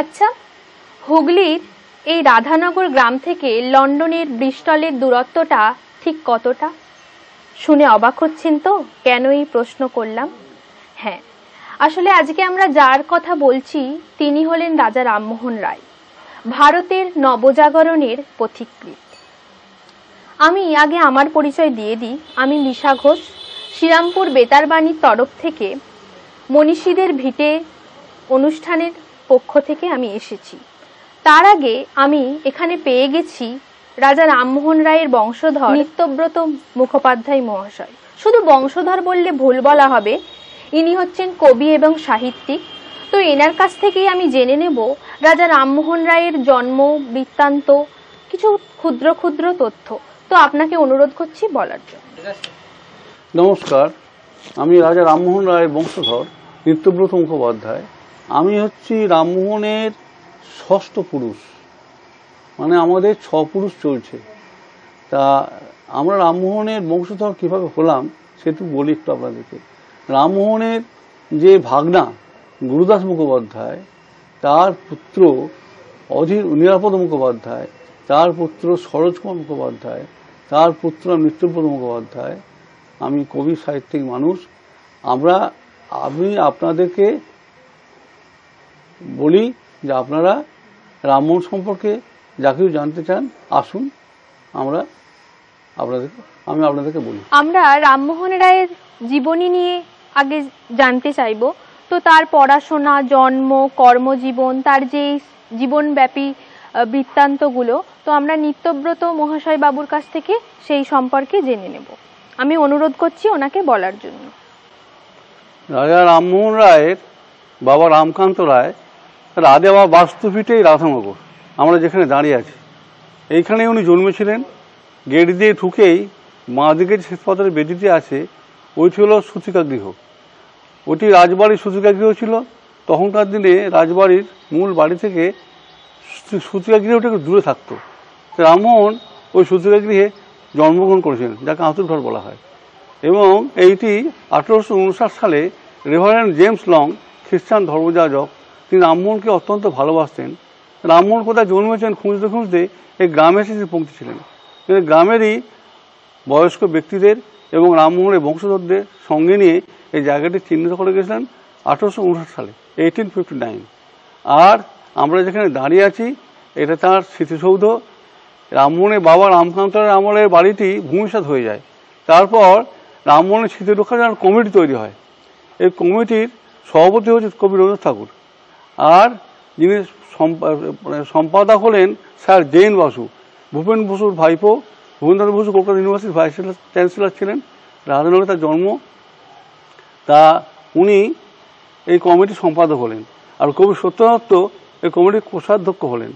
আচ্ছা, হুগলির এই রাধানগর গ্রাম থেকে লন্ডনের ব্রিস্টলের দূরত্বটা ঠিক কতটা? শুনে অবাক হচ্ছেন তো কেন এই প্রশ্ন করলাম? হ্যাঁ, আসলে আজকে আমরা যার কথা বলছি তিনি হলেন রাজা রামমোহন রায়, ভারতের নবজাগরণের পথিকৃৎ। আমি আগে আমার পরিচয় দিয়ে দিই। আমি লিসা ঘোষ, শ্রীরামপুর বেতারবাণীর তরফ থেকে মনীষীদের ভিটে অনুষ্ঠানের পক্ষ থেকে আমি এসেছি। তার আগে আমি এখানে পেয়ে গেছি রাজা রামমোহন রায়ের বংশধর নিত্যব্রত মুখোপাধ্যায় মহাশয়। শুধু বংশধর বললে ভুল বলা হবে, ইনি হচ্ছেন কবি এবং সাহিত্যিক। তো এনার কাছ থেকেই আমি জেনে নেব রাজা রামমোহন রায়ের জন্ম বৃত্তান্ত, কিছু ক্ষুদ্র ক্ষুদ্র তথ্য। তো আপনাকে অনুরোধ করছি বলার জন্য। নমস্কার, আমি রাজা রামমোহন রায়ের বংশধর নিত্যব্রত মুখোপাধ্যায়। আমি হচ্ছি রামমোহনের ষষ্ঠ পুরুষ, মানে আমাদের 6 পুরুষ চলছে। তা আমরা রামমোহনের বংশধর কিভাবে হলাম সেটু বলি একটু আপনাদেরকে। রামমোহনের যে ভাগনা গুরুদাস মুখোপাধ্যায়, তার পুত্র অধীর নিরাপদ মুখোপাধ্যায়, তার পুত্র সরোজ কুমার মুখোপাধ্যায়, তার পুত্র নিত্যব্রত মুখোপাধ্যায়। আমি কবি সাহিত্যিক মানুষ। আমি আপনাদেরকে বলি যে আপনারা রামমোহন সম্পর্কে যা কিছু জানতে চান আসুন, আমি আপনাদেরকে বলি। আমরা রামমোহন রায়ের জীবনী নিয়ে আগে জানতে চাইব। তো তার পড়াশোনা, জন্ম, কর্মজীবন, তার যে জীবনব্যাপী বৃত্তান্তগুলো, তো আমরা নিত্যব্রত মহাশয় বাবুর কাছ থেকে সেই সম্পর্কে জেনে নেব। আমি অনুরোধ করছি ওনাকে বলার জন্য। রাজা রামমোহন রায়ের বাবা রামকান্ত রায় রাধেবা বাস্তুভিটেই রাধানগর, আমরা যেখানে দাঁড়িয়ে আছি এইখানে উনি জন্মেছিলেন। গেট দিয়ে ঢুকেই বাঁ দিকে যে শ্বেতপাথরের বেদিতে আছে ওইটি হল সূতিকাগৃহ। ওটি রাজবাড়ির সূতিকাগৃহ ছিল। তখনকার দিনে রাজবাড়ির মূল বাড়ি থেকে সূতিকাগৃহটা একটু দূরে থাকতো। রামমোহন ওই সূতিকাগৃহে জন্মগ্রহণ করেছিলেন, যাকে আঁতুর ঘর বলা হয়। এবং এইটি 1859 সালে রেভারেন্ড জেমস লং, খ্রিস্টান ধর্মযাজক, তিনি রামমোহনকে অত্যন্ত ভালোবাসতেন। রামমোহন কোথায় জন্মেছেন খুঁজতে খুঁজতে এই গ্রামে এসে তিনি পৌঁছেছিলেন। গ্রামেরই বয়স্ক ব্যক্তিদের এবং রামমোহনের বংশধরদের সঙ্গে নিয়ে এই জায়গাটি চিহ্নিত করে গেছিলেন 1859 সালে, 1859। আর আমরা যেখানে দাঁড়িয়ে আছি এটা তার স্মৃতিসৌধ। রামমোহনের বাবা রামকান্ত রায়ের আমলের বাড়িটি ভূমিসাৎ হয়ে যায়। তারপর রামমোহনের স্মৃতি রক্ষার জন্য কমিটি তৈরি হয়। এই কমিটির সভাপতি হচ্ছে কবি রবীন্দ্রনাথ ঠাকুর, আর যিনি সম্পাদক হলেন স্যার জেন বাসু, ভূপেন বসুর ভাইপো। ভূপেন্দ্রনাথ বসু কলকাতা ইউনিভার্সিটির ভাইস চ্যান্সেলর ছিলেন, রাধানগরে তার জন্ম। তা উনি এই কমিটির সম্পাদক হলেন। আর কবি সত্যনাথ এই কমিটির কোষাধ্যক্ষ হলেন।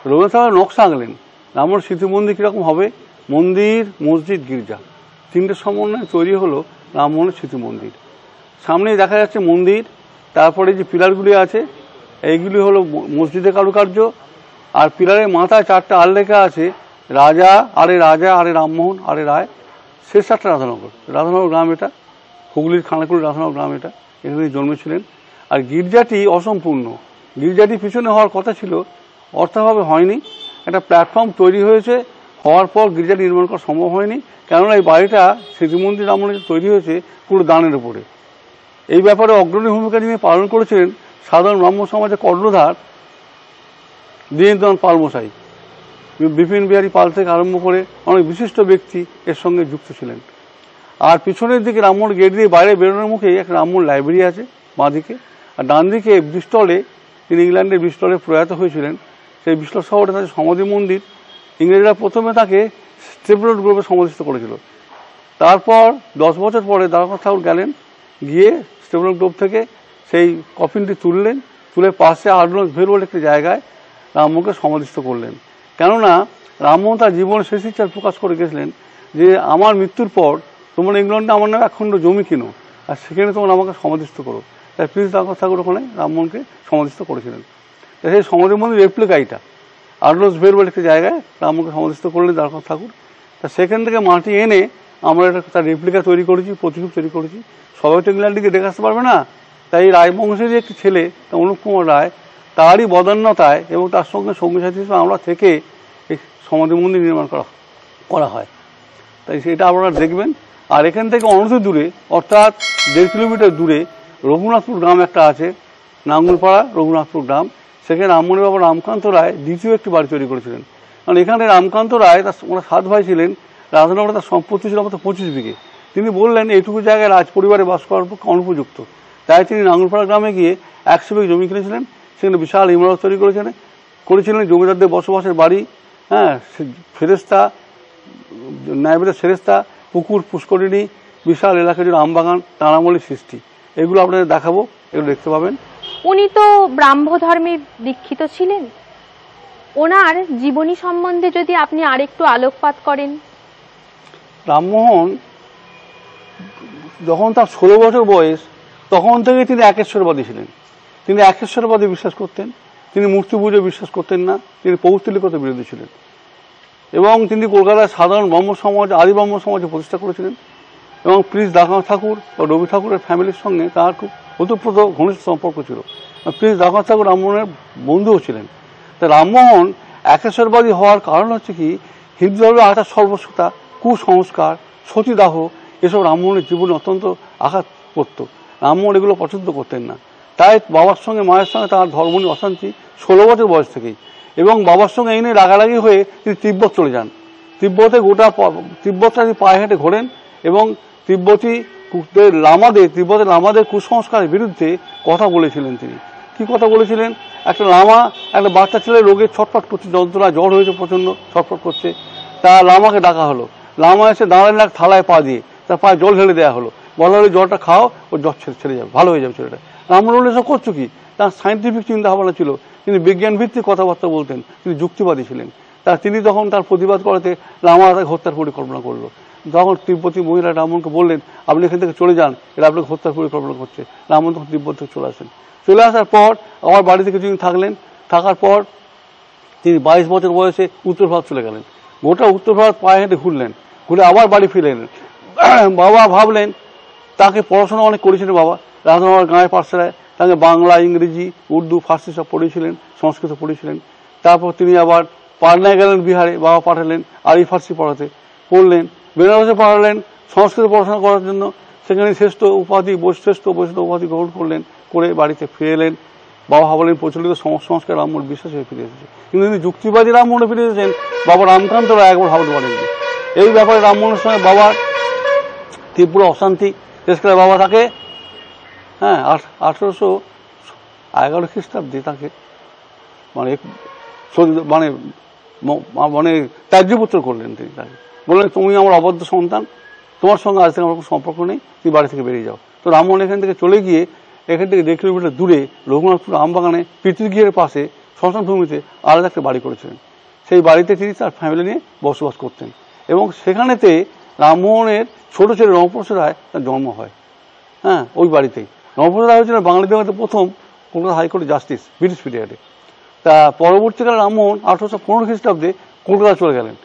রবীন্দ্রনাথ ঠাকুর নকশা আঁকলেন রামমোহন স্মৃতি মন্দির কীরকম হবে। মন্দির, মসজিদ, গির্জা, 3টে সমন্বয়ে তৈরি হলো রামমোহনের স্মৃতি মন্দির। সামনেই দেখা যাচ্ছে মন্দির, তারপরে যে পিলারগুলি আছে এইগুলি হলো মসজিদের কারুকার্য। আর পিলারের মাথায় 4টা আর লেখা আছে, রাজা আরে রামমোহন আরে রায়, শেষ 4টা রাধানগর। রাধানগর গ্রাম এটা, হুগলির খানাকুল রাধানগর গ্রাম এটা, এখানে জন্মেছিলেন। আর গির্জাটি অসম্পূর্ণ। গির্জাটি পিছনে হওয়ার কথা ছিল, অর্থাভাবে হয়নি। একটা প্ল্যাটফর্ম তৈরি হয়েছে, হওয়ার পর গির্জাটি নির্মাণ করা সম্ভব হয়নি, কেননা এই বাড়িটা স্মৃতিমন্দির রামমোহনের তৈরি হয়েছে পুরো দানের উপরে। এই ব্যাপারে অগ্রণী ভূমিকা যিনি পালন করেছিলেন সাধারণ ব্রাহ্ম সমাজের কর্ণধার দীনেন্দ্রনাথ পালমশাই। বিপিন বিহারী পাল থেকে আরম্ভ করে অনেক বিশিষ্ট ব্যক্তি এর সঙ্গে যুক্ত ছিলেন। আর পিছনের দিকে রামমোহন গেট দিয়ে বাইরে বেরোনোর মুখে একটা রামমোহন লাইব্রেরি আছে বাঁ দিকে। আর ডান দিকে ব্রিস্টলে, তিনি ইংল্যান্ডের ব্রিস্টলে প্রয়াত হয়েছিলেন, সেই ব্রিস্টল শহরে তাদের সমাধি মন্দির। ইংরেজরা প্রথমে তাকে স্টেপলেটন গ্রুপে সমাধিস্থ করেছিল। তারপর 10 বছর পরে দ্বারকানাথ ঠাকুর গেলেন, গিয়ে স্টেপলেটন গ্রুপ থেকে সেই কফিনটি তুললেন, তুলে পাশে আর্নল্ড ভেল বলে একটি জায়গায় রামমোহনকে সমাধিস্থ করলেন। কেননা রামমোহন তার জীবনের শেষ ইচ্ছা প্রকাশ করে গেছিলেন যে আমার মৃত্যুর পর তোমরা ইংল্যান্ডে আমার নামে 1 খণ্ড জমি কিনো, আর সেখানে তোমরা আমাকে সমাধিস্থ করো। তাই প্রিন্স দ্বারকানাথ ঠাকুর ওখানে রামমোহনকে সমাধিস্থ করেছিলেন। সেই সমাধি মন্দির রেপ্লিকা এটা, আর্নল্ড ভেল বলে একটি জায়গায় রামমোহনকে সমাধিস্থ করলেন দ্বারকানাথ ঠাকুর। তা সেখান থেকে মাটি এনে আমরা এটা তার রেপ্লিকা তৈরি করেছি, প্রতিরূপ তৈরি করেছি। সবাই তো ইংল্যান্ডে দেখে আসতে পারবে না, তাই রায়বংশেরই একটি ছেলে অনুপ কুমার রায় তারই বদান্যতায় এবং তার সঙ্গে সঙ্গী সাথী হিসেবে আমরা থেকে এই সমাধি মন্দির নির্মাণ করা হয়। তাই সেটা আপনারা দেখবেন। আর এখান থেকে অনতি দূরে, অর্থাৎ 1.5 কিলোমিটার দূরে রঘুনাথপুর গ্রাম একটা আছে, নাঙ্গলপাড়া রঘুনাথপুর গ্রাম। সেখানে রামমণি বাবা রামকান্ত রায় দ্বিতীয় একটি বাড়ি তৈরি করেছিলেন। কারণ এখানে রামকান্ত রায় ওনার 7 ভাই ছিলেন, রাধানগরে তার সম্পত্তি ছিল আমাদের 25 বিঘে। তিনি বললেন এইটুকু জায়গায় রাজ পরিবারে বাস করার পক্ষে অনুপযুক্ত। তাই তিনি নাঙ্গলপাড়া গ্রামে গিয়ে 100 বিঘে জমি কিনেছিলেন, সেখানে বিশাল ইমারত তৈরি করেছিলেন জমিদারদের বসবাসের বাড়ি, হ্যাঁ, ফেরেস্তা, ন্যায়বেদের ফেরেস্তা, পুকুর, পুষ্করিণী, বিশাল এলাকা জুড়ে আমবাগান, তারামলির সৃষ্টি। এগুলো আপনাদের দেখাবো, এগুলো দেখতে পাবেন। উনি তো ব্রাহ্ম ধর্মে দীক্ষিত ছিলেন, ওনার জীবনী সম্বন্ধে যদি আপনি আরেকটু আলোকপাত করেন। রামমোহন যখন তার 16 বছর বয়স, তখন থেকে তিনি একেশ্বরবাদী ছিলেন। তিনি একেশ্বরবাদী বিশ্বাস করতেন, তিনি মূর্তি পুজো বিশ্বাস করতেন না, তিনি পৌত্তলিকতার বিরোধী ছিলেন। এবং তিনি কলকাতায় সাধারণ ব্রহ্ম সমাজ, আদি ব্রহ্ম সমাজে প্রতিষ্ঠা করেছিলেন। এবং প্রিন্স দাগা ঠাকুর ও রবি ঠাকুরের ফ্যামিলির সঙ্গে তার খুব ওতপ্রোত ঘনিষ্ঠ সম্পর্ক ছিল। প্রিন্স দাগা ঠাকুর রামমোহনের বন্ধুও ছিলেন। তাই রামমোহন একেশ্বরবাদী হওয়ার কারণ হচ্ছে কি, হিন্দু ধর্মের আচার সর্বস্বতা, কুসংস্কার, সতীদাহ, এসব রামমোহনের জীবনে অত্যন্ত আঘাত করত। রামমোহন এগুলো পছন্দ করতেন না। তাই বাবার সঙ্গে মায়ের সঙ্গে তার ধর্ম নিয়ে অশান্তি 16 বছর বয়স থেকেই। এবং বাবার সঙ্গে এই নিয়ে রাগারাগি হয়ে তিনি তিব্বত চলে যান। তিব্বতটা তিনি পায়ে হেঁটে ঘোরেন এবং তিব্বতের লামাদের কুসংস্কারের বিরুদ্ধে কথা বলেছিলেন। তিনি কি কথা বলেছিলেন? একটা লামা একটা বাচ্চা ছেলে রোগে ছটফট করছে, যন্ত্রণা, জ্বর হয়েছে, প্রচন্ড ছটফট করছে। তা লামাকে ডাকা হলো। লামা এসে দাঁড়ালেন এক থালায় পা দিয়ে, তার পায়ে জল ঢেলে দেওয়া হলো। বলা হলো জলটা খাও, ও জ্বর ছেড়ে যাবে, ভালো হয়ে যাবে ছেলেটা। রামমোহন বললেন এসব করছো কি? তার সায়েন্টিফিক চিন্তা ভাবনা ছিল, তিনি বিজ্ঞান ভিত্তিক কথাবার্তা বলতেন, তিনি যুক্তিবাদী ছিলেন। তিনি তখন তার প্রতিবাদ করাতে লামা তাকে হত্যার পরিকল্পনা করলো। তখন তিব্বতী মহিলা রামমোহনকে বললেন আপনি এখান থেকে চলে যান, এরা আপনাকে হত্যার পরিকল্পনা করছে। রামমোহন তখন তিব্বত থেকে চলে আসেন। চলে আসার পর আমার বাড়িতে কিছুদিন থাকলেন। থাকার পর তিনি 22 বছর বয়সে উত্তর ভারত চলে গেলেন। গোটা উত্তর ভারত পায়ে হেঁটে ঘুরলেন, ঘুরে আবার বাড়ি ফিরে এলেন। বাবা ভাবলেন, তাকে পড়াশোনা অনেক করেছিলেন বাবা, রাধানগর গাঁয়ের পাঠশালায় তাকে বাংলা, ইংরেজি, উর্দু, ফার্সি সব পড়িয়েছিলেন, সংস্কৃত পড়িয়েছিলেন। তারপর তিনি আবার পাটনায় গেলেন, বিহারে বাবা পাঠালেন আরবি ফার্সি পড়াতে, পড়লেন। বেনারসে পাঠালেন সংস্কৃত পড়াশোনা করার জন্য। সেখানে শ্রেষ্ঠ বৈষ্ণব উপাধি গ্রহণ করলেন, করে বাড়িতে ফিরে এলেন। বাবা ভাবলেন প্রচলিত সংস্কার রামমোহন বিশ্বাস হয়ে ফিরে এসেছে। কিন্তু তিনি যুক্তিবাদী রামমোহনে ফিরে এসেছেন, বাবা রামকান্ত রায় একবার ভাবতে পারেননি। এই ব্যাপারে রামমোহনের সঙ্গে বাবার তীব্র অশান্তি। শেষকালে বাবা তাকে 1811 খ্রিস্টাব্দে তাকে মানে ত্যায্যপুত্র করলেন। তিনি তাকে বললেন তুমি আমার অবদ্ধ সন্তান, তোমার সঙ্গে আজ থেকে আমার কোনো সম্পর্ক নেই, তুমি বাড়ি থেকে বেরিয়ে যাও। তো রামমোহন এখান থেকে চলে গিয়ে এখান থেকে 1.5 কিলোমিটার দূরে রঘুনাথপুর আমবাগানে পিতৃগৃহের পাশে শ্মশান ভূমিতে আলাদা একটা বাড়ি করেছিলেন। সেই বাড়িতে তিনি তার ফ্যামিলি নিয়ে বসবাস করতেন। এবং সেখানেতে রামমোহনের ছোট ছেলে নবপ্রসাদ রায় তার জন্ম হয়। ওই বাড়িতেই। নবপ্রসাদ রায় হচ্ছিলেন বাঙালি বিভাগে প্রথম কলকাতা হাইকোর্টের জাস্টিস ব্রিটিশ পিরিয়ডে। তা পরবর্তীকালে রামমোহন 1815 খ্রিস্টাব্দে কলকাতা চলে গেলেন।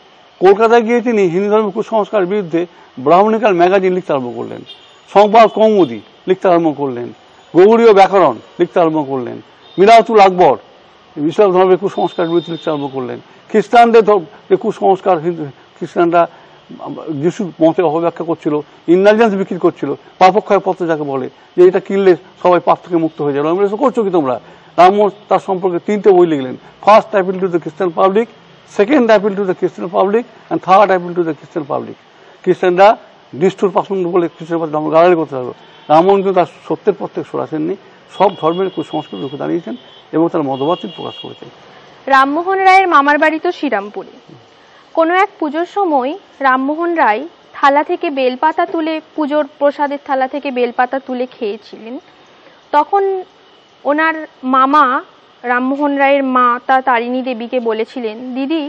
কলকাতায় গিয়ে তিনি হিন্দু ধর্মের কুসংস্কারের বিরুদ্ধে ব্রাহ্মণিকাল ম্যাগাজিন লিখতে আরম্ভ করলেন, সংবাদ কৌমুদি লিখতে আরম্ভ করলেন, গৌড়ীয় ব্যাকরণ লিখতে আরম্ভ করলেন, মিরাতুল আকবর ইসলাম ধর্মের কুসংস্কারের বিরুদ্ধে লিখতে আরম্ভ করলেন, খ্রিস্টানদের কুসংস্কার, খ্রিস্টানরা যিশু মতে অপব্যাখ্যা করছিল, ইন্টেলিজেন্স বিক্রি করছিল, পাপক্ষয় পত্র যাকে বলে, যে এটা কিনলে সবাই পাপ থেকে মুক্ত হয়ে যাবে। আমরা এসব করছো কি তোমরা? রামমোহন তার সম্পর্কে 3টে বই লিখলেন। First appeal to the Christian public, second appeal to the Christian public and third appeal to the Christian public. খ্রিস্টানরা নিষ্ঠুর পাষণ্ড বলে খ্রিস্টানের পাশে গালাগালি করতে থাকলো। রামমোহন কিন্তু তার সত্যের পথ থেকে সরাসেননি, সব ধর্মের কুসংস্কার রুখে দাঁড়িয়েছেন এবং তার মতবাদ প্রকাশ করেছেন। রামমোহন রায়ের মামার বাড়ি তো শ্রীরামপুরে। কোনো এক পুজোর সময় রামমোহন রায় থালা থেকে বেলপাতা তুলে, পুজোর প্রসাদের থালা থেকে বেলপাতা তুলে খেয়েছিলেন। তখন ওনার মামা রামমোহন রায়ের মা তারিণী দেবীকে বলেছিলেন, দিদি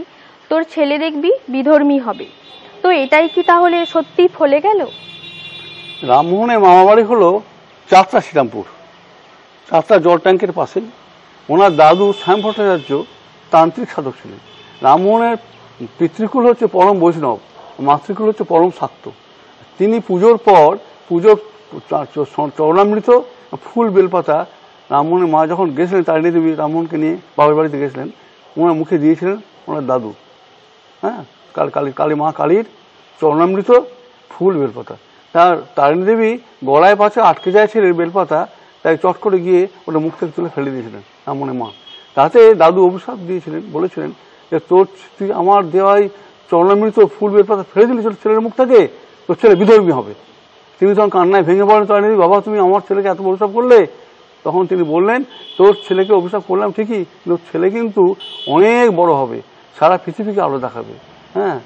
তোর ছেলে দেখবি বিধর্মী হবে। তো এটাই কি তাহলে সত্যি ফলে গেল? রামমোহনের মামা বাড়ি হলো চাতরা, শ্রীরামপুর, চাতরা জল ট্যাঙ্কের পাশেই। ওনার দাদু শ্যাম ভট্টাচার্য তান্ত্রিক সাধক ছিলেন। রামমোহনের পিতৃকুল হচ্ছে পরম বৈষ্ণব, মাতৃকুল হচ্ছে পরম শাক্ত। তিনি পুজোর পর চরণামৃত, ফুল, বেলপাতা রামমোহনের মা যখন গেছিলেন তারিণী দেবী রামমোহনকে নিয়ে বাবার বাড়িতে গেছিলেন, ওনার মুখে দিয়েছিলেন ওনার দাদু, হ্যাঁ, কালী মা কালীর চরণামৃত ফুল বেলপাতা। তার তারিণী দেবী গলায় পাশে আটকে যায় ছেলের বেলপাতা, তাই চট করে গিয়ে ওটা মুখ থেকে তুলে ফেলে দিয়েছিলেন রামমোহনের মা। তাতে দাদু অভিশাপ দিয়েছিলেন, বলেছিলেন যে তুই আমার দেওয়াই চরণামৃত ফুল বেলপাতা ফেলে দিলি ছেলের মুখ থেকে, তোর ছেলে বিধর্মী হবে। তিনি তখন কান্নায় ভেঙে পড়েন, তারিণী দেবী, বাবা তুমি আমার ছেলেকে এত অভিশাপ করলে। তখন তিনি বললেন, তোর ছেলেকে অভিশাপ করলাম ঠিকই, কিন্তু ছেলে কিন্তু অনেক বড় হবে, সারা পৃথিবীকে আলো দেখাবে। হ্যাঁ,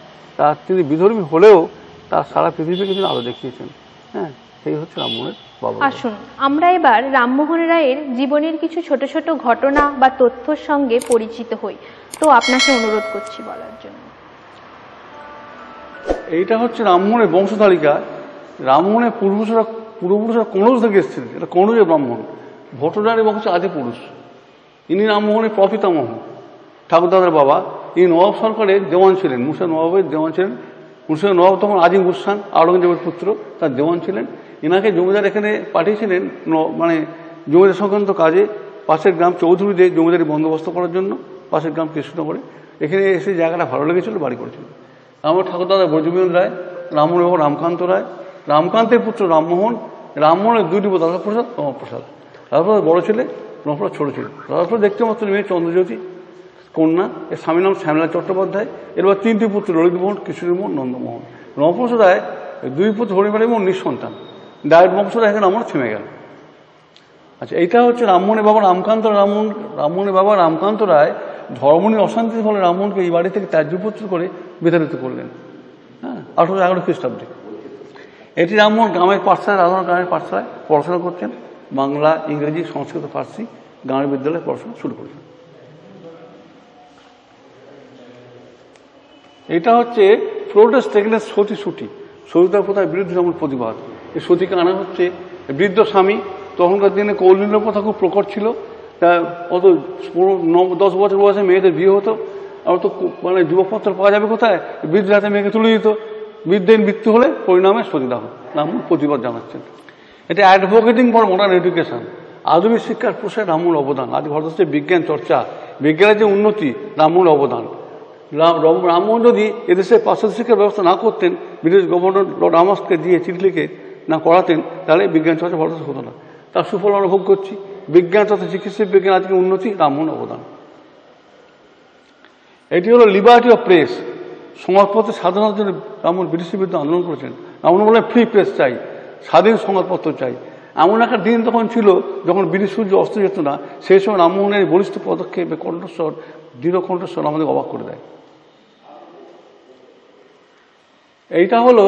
তিনি বিধর্মী হলেও তার সারা পৃথিবীকে তিনি আলো দেখিয়েছেন। হ্যাঁ, সেই হচ্ছে রামমোহনের বাবা। আসুন আমরা এবার রামমোহন রায়ের জীবনের কিছু ছোট ছোট ঘটনা বা তথ্যর সঙ্গে পরিচিত হই। তো আপনাকে অনুরোধ করছি বলার জন্য। এইটা হচ্ছে রামমোহনের বংশতালিকা। রামমোহনের পূর্বপুরুষরা কনৌজ থেকে এসেছিলেন। এটা কনৌজের ব্রাহ্মণ, ভট্টরায় এবং হচ্ছে আদি পুরুষ। ইনি রামমোহনের প্রপিতামহ, ঠাকুরদাদার বাবা। ইনি নবাব সরকারের দেওয়ান ছিলেন, মুর্শিদাবাদ নবাবের দেওয়ান ছিলেন। মুর্শিদাবাদ নবাব তখন আজিম গুসান, আওরঙ্গজেবের পুত্র, তার দেওয়ান ছিলেন। এনাকে জমিদার এখানে পাঠিয়েছিলেন মানে জমিদার সংক্রান্ত কাজে, পাশের গ্রাম চৌধুরীদের জমিদারি বন্দোবস্ত করার জন্য, পাশের গ্রাম কৃষ্ণনগরে। এখানে এসে জায়গাটা ভালো লেগেছিল, বাড়ি করেছিলেন। আমার ঠাকুরদাদা ব্রজবিনোদ রায়, রামমোহন এবং রামকান্ত রায়। রামকান্তের পুত্র রামমোহন। রামমোহনের দুই পুত্র, রাধাপ্রসাদ, রমাপ্রসাদ। রাধাপ্রসাদ বড় ছেলে, রমাপ্রসাদ ছোট ছিল। রাধাপ্রসাদ দেখতে মাত্র মেয়ে চন্দ্রজ্যোতি, কন্যা। এর স্বামীর নাম শ্যামলা চট্টোপাধ্যায়। এরপর তিনটি পুত্র, ললিতমোহন, কিশোরীমোহন, নন্দমোহন। রমাপ্রসাদ রায় দুই পুত্র হরিমাল এবং নিঃসন্তান। ডায়েট বংশটা এখানে আমরা থেমে গেল। আচ্ছা, এইটা হচ্ছে রামমোহনের বাবা রামকান্ত। রামমোহনের বাবা রামকান্ত রায় ধর্মনীয় অশান্তির ফলে রামমোহনকে এই বাড়ি থেকে ত্যায্যপুত্র করে বিতাড়িত করলেন। হ্যাঁ, 1811 খ্রিস্টাব্দে। এটি রামমোহন গ্রামের পাঠশালায়, রাধারণ গ্রামের পাঠশালায় পড়াশোনা করছেন। বাংলা, ইংরেজি, সংস্কৃত, ফার্সি গ্রামের বিদ্যালয়ে পড়াশোনা শুরু করেছেন। এটা হচ্ছে প্রোটেস্ট এগেইনস্ট সতী সুটি, সতীদাহ প্রথার বিরুদ্ধে যেমন প্রতিবাদ। এই সতীকে আনা হচ্ছে বৃদ্ধ স্বামী। তখনকার দিনে কৌলীন্য প্রথা খুব প্রকট ছিল। তা অত 10 বছর বয়সে মেয়েদের বিয়ে হতো, আর তো মানে যুবকপত্র পাওয়া যাবে কোথায়, বৃদ্ধ হাতে মেয়েকে তুলে দিত। বৃদ্ধের মৃত্যু হলে পরিণামে সতীদাহ। রামমোহন প্রতিবাদ জানাচ্ছেন। এটা অ্যাডভোকেটিং ফর মডার্ন এডুকেশন, আধুনিক শিক্ষার প্রসারে রামমোহনের অবদান। আজ ভারতবর্ষে বিজ্ঞান চর্চা, বিজ্ঞানের যে উন্নতি, রামমোহনের অবদান। রামমোহন যদি এদেশে পাশ্চাত্য শিক্ষার ব্যবস্থা না করতেন, ব্রিটিশ গভর্নর লর্ড আমাসকে দিয়ে চিঠি লিখে না করাতেন, তাহলে বিজ্ঞান চর্চা ভারতবর্ষে হতো না। তার সুফল আমরা ভোগ করছি। বিজ্ঞান তথা চিকিৎসা বিজ্ঞান আজকে উন্নতি, রামমোহন অবদান। এটি হলো লিবার্টি অফ প্রেস, সংবাদপত্রের স্বাধীনতার জন্য রামমোহন ব্রিটিশের বিরুদ্ধে আন্দোলন করেছেন। রামমোহন বলেন ফ্রি প্রেস চাই, স্বাধীন সংবাদপত্র চাই। এমন একটা দিন তখন ছিল যখন ব্রিটিশ সূর্য অস্ত যেত না। সেই সময় রামমোহনের বলিষ্ঠ পদক্ষেপে কণ্ঠস্বর, দৃঢ় কণ্ঠস্বর আমাদের অবাক করে দেয়। এইটা হলো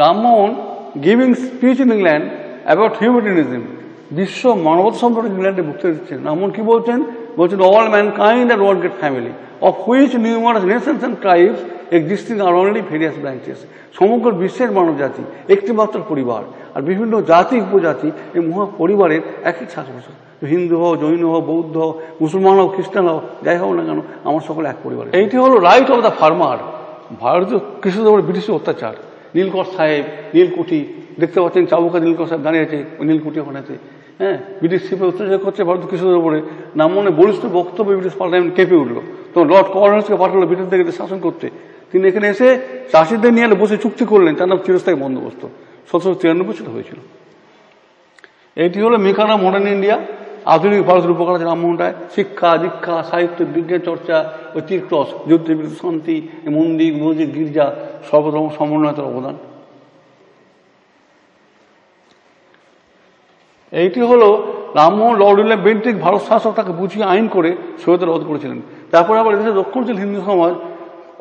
Rammohan giving speech in England about humanism, বিশ্ব মানবতা সম্পর্কে ইংল্যান্ডে বক্তৃতা দিচ্ছেন। রামমোহন কি বলছেন? All mankind are one great family of which numerous nations and tribes existing are only various branches. সমগ্র বিশ্বের মানব জাতি একটি মাত্র পরিবার, আর বিভিন্ন জাতি উপজাতি এই মহা পরিবারের একই শাসন। হিন্দু হোক, জৈন হোক, বৌদ্ধ হোক, মুসলমান হোক, খ্রিস্টান হোক, যাই হোক না কেন, আমার সকলে এক পরিবার। এইটি হলো রাইট অফ দ্য ফার্মার, ভারতীয় কৃষকদের উপরে ব্রিটিশের অত্যাচার। নীলকর সাহেব, নীলকুঠি দেখতে পাচ্ছেন, চাবুকা নীলকর সাহেব দাঁড়িয়ে আছে, ওই নীলকুঠি ওখানে আছে। হ্যাঁ, ব্রিটিশ শিল্পে অত্যাচার করছে ভারতীয় কৃষকদের উপরে। রামমোহনের বলিষ্ঠ বক্তব্য ব্রিটিশ পার্লামেন্ট কেঁপে উঠলো। তো লর্ড কর্নওয়ালিসকে পাঠালো ব্রিটিশ থেকে শাসন করতে। তিনি এখানে এসে চাষিদের নিয়ে বসে চুক্তি করলেন, তার নাম চিরস্থায়ী বন্দোবস্ত। 1793 সালে হয়েছিল। এটি হলো মেকার অফ মডার্ন ইন্ডিয়া, আধুনিক ভারতের উপকার আছে রামমোহন রায়। শিক্ষা, দীক্ষা, সাহিত্য, বিজ্ঞান চর্চা, ওই তীর্থস, যুদ্ধের বিরুদ্ধে শান্তি, মন্দির, মসজিদ, গির্জা, সর্বধর্ম সমন্বয়তার অবদান। এইটি হলো Rammohan Lord William Bentinck Bharat শাসক তাকে বুঝিয়ে আইন করে সৈয়দের রদ করেছিলেন। তারপরে আবার এদেশে দক্ষিণশীল হিন্দু সমাজ,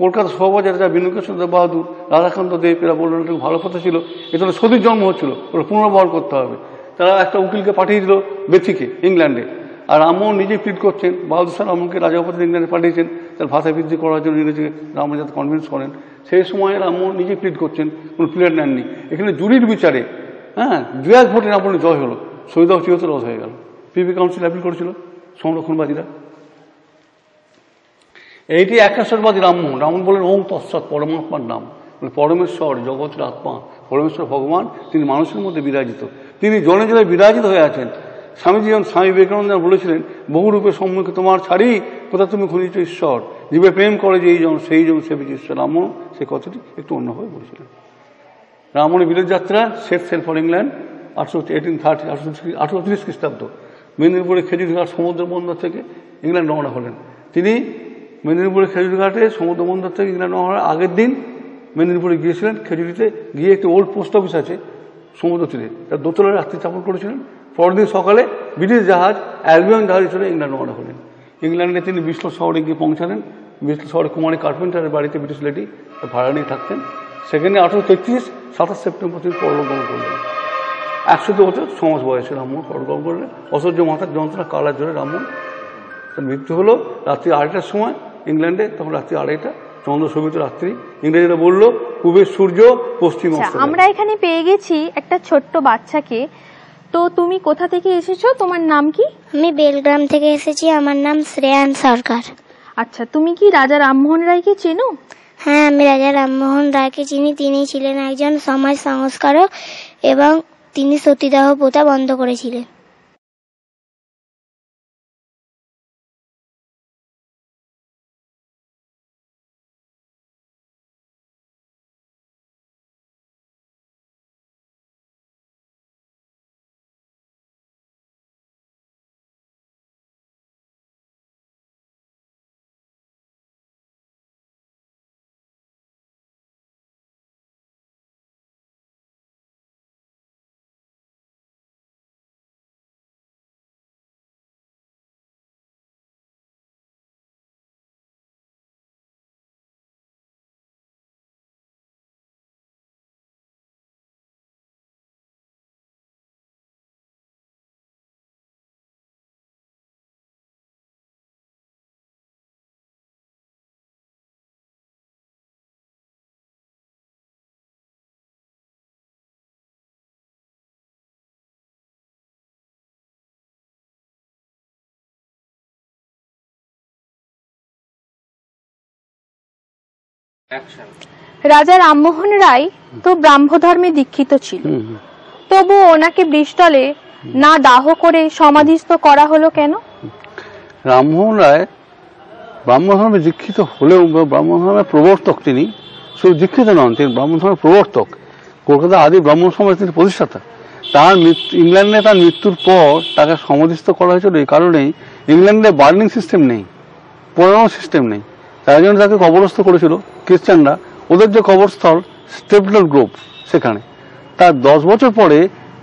কলকাতা শোভাবাজারে যা বিনোদন দেব বাহাদুর, রাধাকান্ত দেব, এরা বললেন একটু ভালো কথা ছিল, এটা সতীর জন্ম হচ্ছিল, ওরা পুনর্বহার করতে হবে। তারা একটা উকিলকে পাঠিয়ে দিল বেথিকে, ইংল্যান্ডে। আর রামমোহন নিজেই প্লিড করছেন, বাহাদুর শাহ রামমোহনকে রাজাপতি ইংল্যান্ডে পাঠিয়েছেন তার ভাষা বৃদ্ধি করার জন্য, ইংরেজিকে রামমোহন যাতে কনভিন্স করেন। সেই সময় রামমোহন নিজেই প্লিড করছেন, কোনো প্লেয়ার নেননি। এখানে জুরির বিচারে 2-1 ভোটে রামমোহনের জয় হলো, সৈয়দাহ চিরত রদ হয়ে গেল। পিপি কাউন্সিল অ্যাপিল করেছিল সংরক্ষণবাদীরা। এইটি একেশ্বরবাদী রামমোহন। রামমোহন বলেন ওম তৎসৎ, পরমাত্মার নাম, পরমেশ্বর জগতের আত্মা, পরমেশ্বর ভগবান, তিনি মানুষের মধ্যে বিরাজিত, তিনি জনে জনে বিরাজিত হয়ে আছেন। স্বামীজি যেমন স্বামী বিবেকানন্দ বলেছিলেন, বহুরূপে সম্মুখে তোমার ছাড়ি কোথা তুমি খুঁজিছ ঈশ্বর, জীবে প্রেম করে যে এই জন সেই জন সেবিত ঈশ্বর। রামমোহন সেই কথাটি একটু অন্যভাবে বলেছিলেন। রামমোহনের বিলেত যাত্রা, সেট সেল ফর ইংল্যান্ড 1830 খ্রিস্টাব্দ। মেদিনীপুরে খেজুরঘাট সমুদ্র বন্দর থেকে ইংল্যান্ড রওনা হলেন। তিনি মেদিনীপুরে খেজুরঘাটে সমুদ্র বন্দর থেকে ইংল্যান্ড রওনা হওয়ার আগের দিন মেদিনীপুরে গিয়েছিলেন। খেজুরিতে গিয়ে একটি ওল্ড পোস্ট অফিস আছে সমুদ্র তীরে, তার দোতলায় রাত্রি যাপন করেছিলেন। পরের দিন সকালে ব্রিটিশ জাহাজ অ্যালবিয়ন জাহাজে চলে ইংল্যান্ড রওনা হলেন। ইংল্যান্ডে তিনি ব্রিস্টল শহরে গিয়ে পৌঁছালেন। ব্রিস্টল শহরে কুমারী কার্পেন্টারের বাড়িতে ব্রিটিশ লেডি ভাড়া নিয়ে থাকতেন। সেখানে 1833 27 সেপ্টেম্বর তিনি পরলোকগমন করলেন। 100 বছর সমাজ বয়সে রামমোহন পরলোকগমন করলেন। অসহ্য মাথার যন্ত্রণা কালার জোরে রামমোহন তার মৃত্যু হলো রাত্রি 2:30টার সময় ইংল্যান্ডে। তখন রাত্রি 2:30, চন্দ্র শোভিত রাত্রি। ইংরেজিরা বলল পূবের সূর্য পশ্চিম অস্ত। আমরা এখানে পেয়ে গেছি একটা ছোট্ট বাচ্চাকে। তো তুমি কোথা থেকে এসেছো, তোমার নাম কি? আমি বেলগ্রাম থেকে এসেছি, আমার নাম শ্রেয়ান সরকার। আচ্ছা, তুমি কি রাজা রামমোহন রায়কে চেনো? হ্যাঁ, আমি রাজা রামমোহন রায়কে চিনি। তিনি ছিলেন একজন সমাজ সংস্কারক এবং তিনি সতীদাহ প্রথা বন্ধ করেছিলেন। রাজা রামমোহন রায় তো ব্রাহ্ম ধর্মে দীক্ষিত ছিল, তবু ওনাকে ব্রিস্টলে না দাহ করে সমাধিস্থ করা হলো কেন? রামমোহন রায় ব্রাহ্ম ধর্মে দীক্ষিত হলেও ব্রাহ্ম ধর্মের প্রবর্তক তিনি। শুধু দীক্ষিত নন, তিনি ব্রাহ্ম ধর্মের প্রবর্তক। কলকাতা আদি ব্রাহ্ম সমাজ তিনি প্রতিষ্ঠাতা। তার ইংল্যান্ডে তার মৃত্যুর পর তাকে সমাধিস্থ করা হয়েছিল এই কারণেই, ইংল্যান্ডে বার্নিং সিস্টেম নেই, পোড়ানোর সিস্টেম নেই, তাই জন্য তাকে কবরস্থ করেছিল খ্রিস্টানরা। ওদের যে কবরস্থল স্টেপলের গ্রোভ, সেখানে তার 10 বছর পরে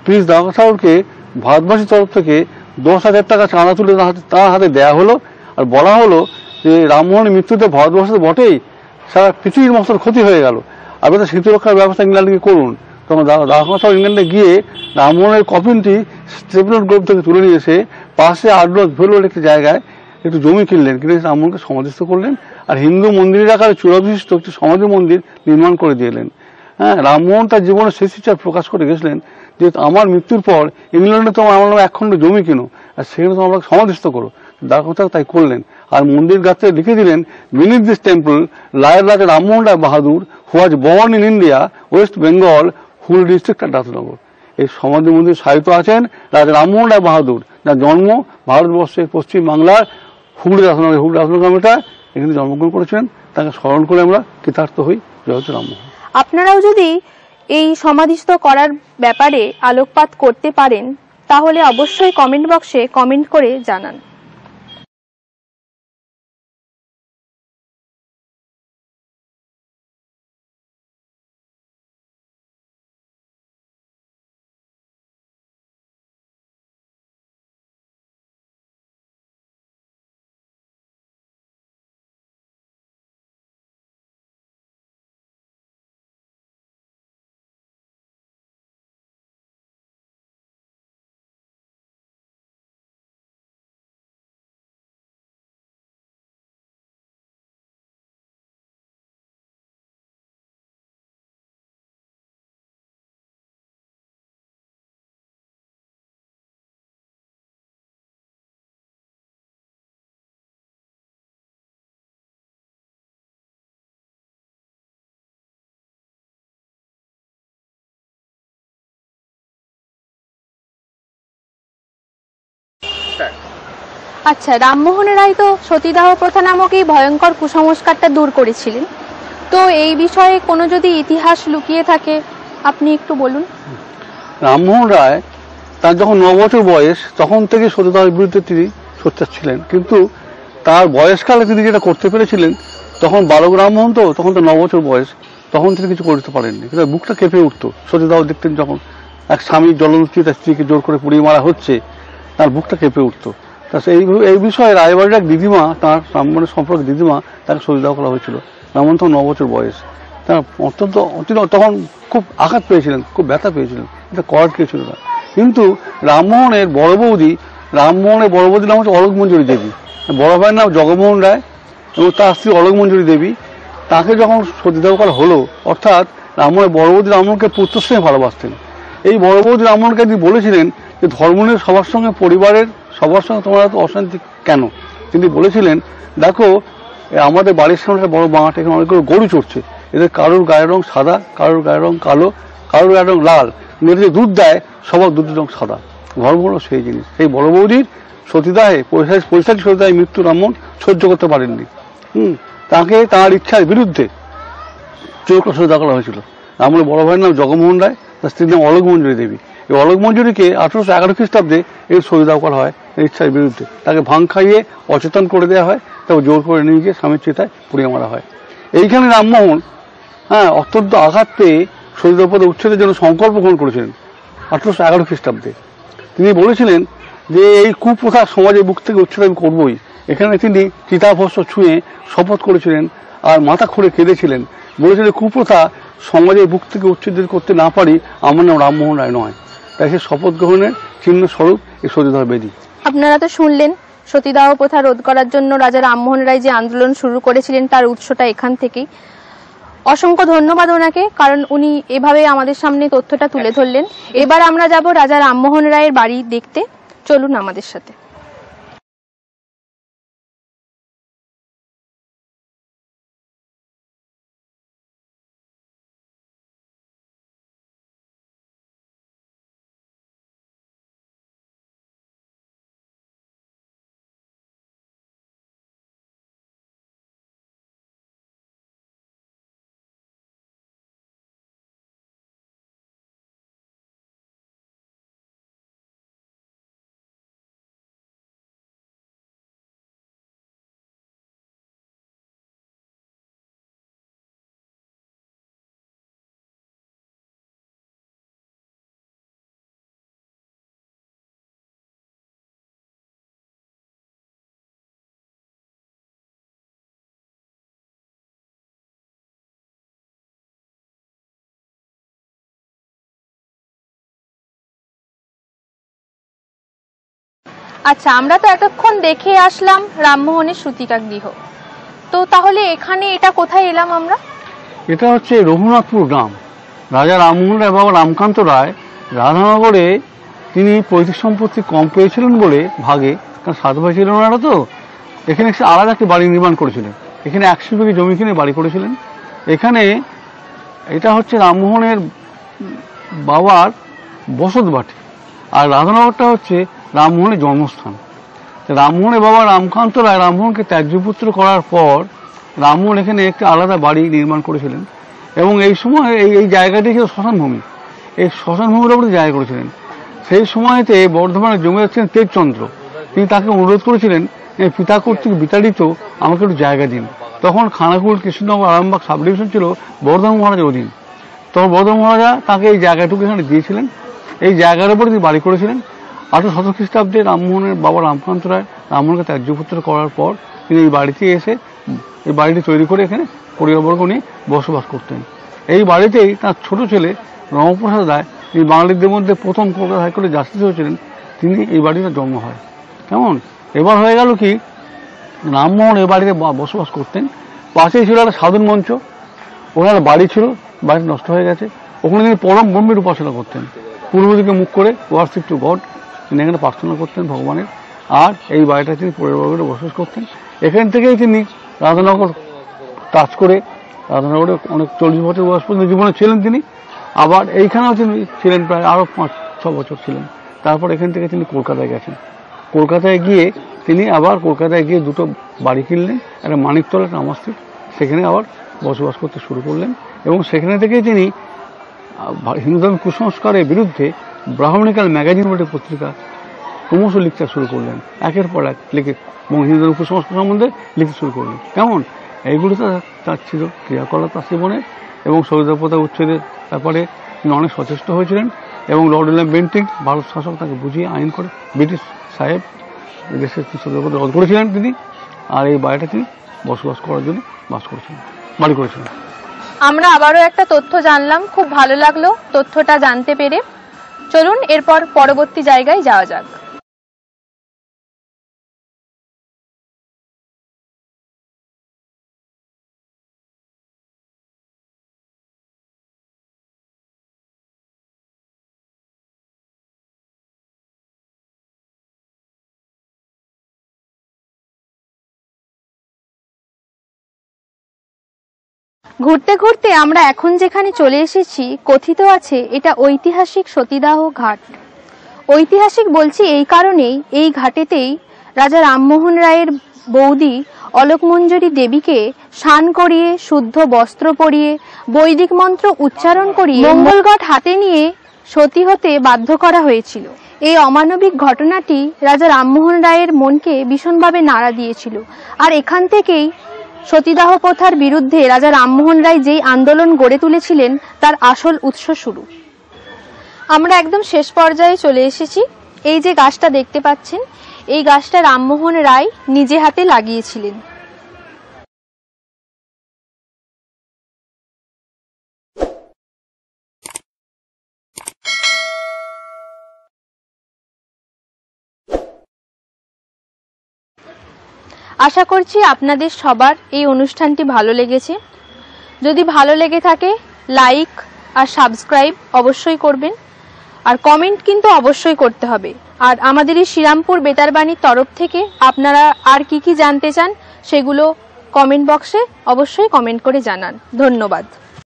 প্রিন্স দাগোসাউরকে ভারতবাসীর তরফ থেকে 10,000 টাকা চাঁদা তুলে তার হাতে দেয়া হলো। আর বলা হলো যে রামমোহনের মৃত্যুতে ভারতবর্ষে বটেই সারা পৃথিবীর মতন ক্ষতি হয়ে গেল, আপনাদের স্মৃতি রক্ষার ব্যবস্থা ইংল্যান্ডকে করুন। তখন দাগোসাউর ইংল্যান্ডে গিয়ে রামমোহনের কফিনটি স্টেপলের গ্রোভ থেকে তুলে নিয়ে এসে পাশে আড্রস ভেলোর একটি জায়গায় একটু জমি কিনলেন, কিনে রামমোহনকে সমাধিস্থ করলেন। আর হিন্দু মন্দিরের আকারে চূড়াবিশিষ্ট একটি সমাধি মন্দির নির্মাণ করে দিলেন। হ্যাঁ, রামমোহন তার জীবনের শেষ ইচ্ছা প্রকাশ করে গেছিলেন যে আমার মৃত্যুর পর ইংল্যান্ডে তোমার আমার নামে 1 খণ্ড জমি কিনো, আর সেখানে তোমার আমাকে সমাধিস্থ করো। দাগোসাউ তাই করলেন। আর মন্দির গাত্রে লিখে দিলেন, beneath this temple lies Raja Rammohan Roy Bahadur, who was born in India, West Bengal, Hooghly district আর দাসনগর। এই সমাধি মন্দির সাহিত্য আছেন রাজা রামমোহন রায় বাহাদুর, যার জন্ম ভারতবর্ষের পশ্চিম বাংলার হুগলি দাসনগর। হুগলি দাসনগর গ্রামটা এখানে জন্মগ্রহণ করেছিলেন। তাকে স্মরণ করে আমরা কৃতার্থ হই। জয় হচ্ছে রামমোহন। আপনারাও যদি এই সমাধিস্থ করার ব্যাপারে আলোকপাত করতে পারেন তাহলে অবশ্যই কমেন্ট বক্সে কমেন্ট করে জানান। কুসংস্কার। আচ্ছা, রামমোহন রায় তো সতীদাহ প্রথা নামক এই ভয়ঙ্কর কুসংস্কারটা দূর করেছিলেন, তো এই বিষয়ে কোনো যদি ইতিহাস লুকিয়ে থাকে আপনি একটু বলুন। রামমোহন রায় তার যখন 9 বছর বয়স তখন থেকে সতীদাহের বিরুদ্ধে তিনি সোচ্চার ছিলেন, কিন্তু তার বয়সকালে তিনি যেটা করতে পেরেছিলেন, তখন বালক রামমোহন তো তখন তো 9 বছর বয়স, তখন তিনি কিছু করতে পারেননি, কিন্তু বুকটা কেঁপে উঠতো সতীদাহ দেখতেন যখন এক স্বামী জলদস্যু তার স্ত্রীকে জোর করে পুড়িয়ে মারা হচ্ছে, তার বুকটা কেঁপে উঠতো। তা এই বিষয়ে রায়বাড়ির এক দিদিমা, তার রামমোহনের সম্পর্কে দিদিমা, তাকে সতীদাহ করা হয়েছিল। রামমোহন তখন 9 বছর বয়স, তার অত্যন্ত তখন খুব আঘাত পেয়েছিলেন, খুব ব্যথা পেয়েছিলেন, এটা করার কেউ ছিল না। কিন্তু রামমোহনের বড় বৌদির নাম হচ্ছে অলোক মঞ্জুরি দেবী, বড় ভাইয়ের নাম জগমোহন রায় এবং তার স্ত্রী অলোক মঞ্জুরি দেবী। তাকে যখন সতীদাহ করা হলো, অর্থাৎ রামমোহনের বড় বৌদি রামমোহনকে পুত্রস্নেহে ভালোবাসতেন। এই বড় বৌদি রামমোহনকে তিনি বলেছিলেন যে ধর্ম নিয়ে সবার সঙ্গে, পরিবারের সবার সঙ্গে তোমার এত অশান্তি কেন? তিনি বলেছিলেন, দেখো আমাদের বাড়ির সামনে একটা বড় বাঁট, এখানে অনেকগুলো গরু চড়ছে, এদের কারোর গায়ের রং সাদা, কারোর গায়ের রং কালো, কারোর গায়ের রং লাল, এদের যে দুধ দেয় সবার দুধের রং সাদা। ধর্ম হলো সেই জিনিস। সেই বড় বৌদির সতীদাহে, পৈশাচিক সতীদাহে মৃত্যু রামমোহন সহ্য করতে পারেননি। তাকে তাঁর ইচ্ছার বিরুদ্ধে জোর করে সতীদাহ করা হয়েছিল। রামমোহনের বড় ভাইয়ের নাম জগমোহন রায়, তার স্ত্রীর নাম অলোক মঞ্জুরি দেবী। এই অলোক মঞ্জুরিকে 1811 খ্রিস্টাব্দে এর সতীদাহ করা হয় ইচ্ছার বিরুদ্ধে। তাকে ভাং খাইয়ে অচেতন করে দেওয়া হয়, তাকে জোর করে নিয়ে গিয়ে স্বামীর চিতায় পুড়িয়ে মারা হয়। এইখানে রামমোহন অত্যন্ত আঘাত পেয়ে সতীদাহ প্রথা উচ্ছেদের জন্য সংকল্প গ্রহণ করেছিলেন 1811 খ্রিস্টাব্দে। তিনি বলেছিলেন যে এই কুপ্রথা সমাজের বুক থেকে উচ্ছেদ আমি করবই। এখানে তিনি চিতাভস্ম ছুঁয়ে শপথ করেছিলেন আর মাথা খুঁড়ে কেঁদেছিলেন, বলেছিলেন কুপ্রথা সমাজের বুক থেকে উচ্ছেদ করতে না পারি আমার নাম রামমোহন রায় নয়। তাই সে শপথ গ্রহণের চিহ্ন স্বরূপ এই সতীদাহ বেদী। আপনারা তো শুনলেন সতীদাহ প্রথা রোধ করার জন্য রাজা রামমোহন রায় যে আন্দোলন শুরু করেছিলেন তার উৎসটা এখান থেকেই। অসংখ্য ধন্যবাদ ওনাকে, কারণ উনি এভাবে আমাদের সামনে তথ্যটা তুলে ধরলেন। এবার আমরা যাব রাজা রামমোহন রায়ের বাড়ি দেখতে, চলুন আমাদের সাথে। আচ্ছা, আমরা তো এতক্ষণ দেখে আসলাম রামমোহনের সূতিকা গৃহ, তো তাহলে এখানে এটা কোথায় এলাম আমরা? এটা হচ্ছে রঘুনাথপুর গ্রাম। রাজা রামমোহন রায় বাবা রামকান্ত রায় রাধানগরে তিনি পৈতৃক সম্পত্তি কম পেয়েছিলেন বলে ভাগে, কারণ 7 ভাই ছিলেন ওনারা, তো এখানে আলাদা একটি বাড়ি নির্মাণ করেছিলেন। এখানে 100 বিঘে জমি কিনে বাড়ি করেছিলেন। এখানে এটা হচ্ছে রামমোহনের বাবার বসত বাটি, আর রাধানগরটা হচ্ছে রামমোহনের জন্মস্থান। রামমোহনের বাবা রামকান্ত রায় রামমোহনকে ত্যায্যপুত্র করার পর রামমোহন এখানে একটি আলাদা বাড়ি নির্মাণ করেছিলেন, এবং এই সময় এই জায়গাটি ছিল শ্মশানভূমি। এই শ্মশানভূমির উপরে জায়গা করেছিলেন। সেই সময়তে বর্ধমানের জমিদার ছিলেন তেজচন্দ্র, তিনি তাকে অনুরোধ করেছিলেন পিতা কর্তৃক বিতাড়িত আমাকে একটু জায়গা দিন। তখন খানাকুল, কৃষ্ণনগর, আরামবাগ সাব ডিভিশন ছিল বর্ধমান মহারাজের অধীন। তখন বর্ধমান মহারাজা তাকে এই জায়গাটুকু এখানে দিয়েছিলেন। এই জায়গার উপরে তিনি বাড়ি করেছিলেন। 1817 খ্রিস্টাব্দে রামমোহনের বাবা রামকান্ত রায় রামমোহনকে ত্যায্যপুত্র করার পর তিনি এই বাড়িতে এসে এই বাড়িটি তৈরি করে এখানে পরিবারবর্গ নিয়ে বসবাস করতেন। এই বাড়িতেই তার ছোট ছেলে রমপ্রসাদ রায়, তিনি বাঙালিদের মধ্যে প্রথম কলকাতা হাইকোর্টে জাস্টিস হয়েছিলেন, তিনি এই বাড়িতে জন্ম হয়। কেমন এবার হয়ে গেল কি, রামমোহন এই বাড়িতে বসবাস করতেন। পাশেই ছিল একটা সাধন মঞ্চ, ওনার বাড়ি ছিল, বাড়ি নষ্ট হয়ে গেছে। ওখানে তিনি পরম ব্রহ্মের উপাসনা করতেন, পূর্ব দিকে মুখ করে, ওয়ার্শিপ টু গড, তিনি এখানে প্রার্থনা করতেন ভগবানের। আর এই বাড়িটা তিনি পরিবারবর্গে বসবাস করতেন। এখান থেকেই তিনি রাধানগর কাজ করে রাধানগরে অনেক 40 বছর বয়স পর্যন্ত জীবনে ছিলেন তিনি। আবার এইখানেও তিনি ছিলেন প্রায় আরও 5-6 বছর ছিলেন। তারপর এখান থেকে তিনি কলকাতায় গেছেন। কলকাতায় গিয়ে তিনি আবার কলকাতায় গিয়ে দুটো বাড়ি কিনলেন, একটা মানিকতলা, একটা আমার স্ট্রিট। সেখানে আবার বসবাস করতে শুরু করলেন এবং সেখানে থেকেই তিনি হিন্দু ধর্মের কুসংস্কারের বিরুদ্ধে ব্রাহ্মণিকাল ম্যাগাজিন বলে পত্রিকা ক্রমশ লিখতে শুরু করলেন, একের পর এক লিখে এবং হিন্দু ধর্মের কুসংস্কার সম্বন্ধে লিখতে শুরু করলেন। কেমন এইগুলো তার ছিল ক্রিয়াকলাপ তার জীবনে। এবং সতীদাহ প্রথা উচ্ছেদের ব্যাপারে তিনি অনেক সচেষ্ট হয়েছিলেন এবং লর্ড উইলিয়াম বেন্টিঙ্ক ভারত শাসক তাকে বুঝিয়ে আইন করে ব্রিটিশ সাহেব দেশের সতীদাহ প্রথা রদ করেছিলেন তিনি, আর এই বাড়িটা তিনি বসবাস করার জন্য বাড়ি করেছিলেন। আমরা আবারও একটা তথ্য জানলাম, খুব ভালো লাগলো তথ্যটা জানতে পেরে। চলুন এরপর পরবর্তী জায়গায় যাওয়া যাক। ঘুরতে ঘুরতে আমরা এখন যেখানে চলে এসেছি, কথিত আছে এটা ঐতিহাসিক সতীদাহ ঘাট। ঐতিহাসিক বলছি এই কারণেই, এই ঘাটেতেই রাজা রামমোহন রায়ের বৌদি অলোকমঞ্জরী দেবীকে স্নান করিয়ে, শুদ্ধ বস্ত্র পরিয়ে, বৈদিক মন্ত্র উচ্চারণ করিয়ে মঙ্গলঘট হাতে নিয়ে সতী হতে বাধ্য করা হয়েছিল। এই অমানবিক ঘটনাটি রাজা রামমোহন রায়ের মনকে ভীষণভাবে নাড়া দিয়েছিল। আর এখান থেকেই সতীদাহ প্রথার বিরুদ্ধে রাজা রামমোহন রায় যেই আন্দোলন গড়ে তুলেছিলেন তার আসল উৎস শুরু। আমরা একদম শেষ পর্যায়ে চলে এসেছি। এই যে গাছটা দেখতে পাচ্ছেন, এই গাছটা রামমোহন রায় নিজে হাতে লাগিয়েছিলেন। আশা করছি আপনাদের সবার এই অনুষ্ঠানটি ভালো লেগেছে। যদি ভালো লেগে থাকে লাইক আর সাবস্ক্রাইব অবশ্যই করবেন, আর কমেন্ট কিন্তু অবশ্যই করতে হবে। আর আমাদের এই শ্রীরামপুর বেতারবাণীর তরফ থেকে আপনারা আর কি কি জানতে চান সেগুলো কমেন্ট বক্সে অবশ্যই কমেন্ট করে জানান। ধন্যবাদ।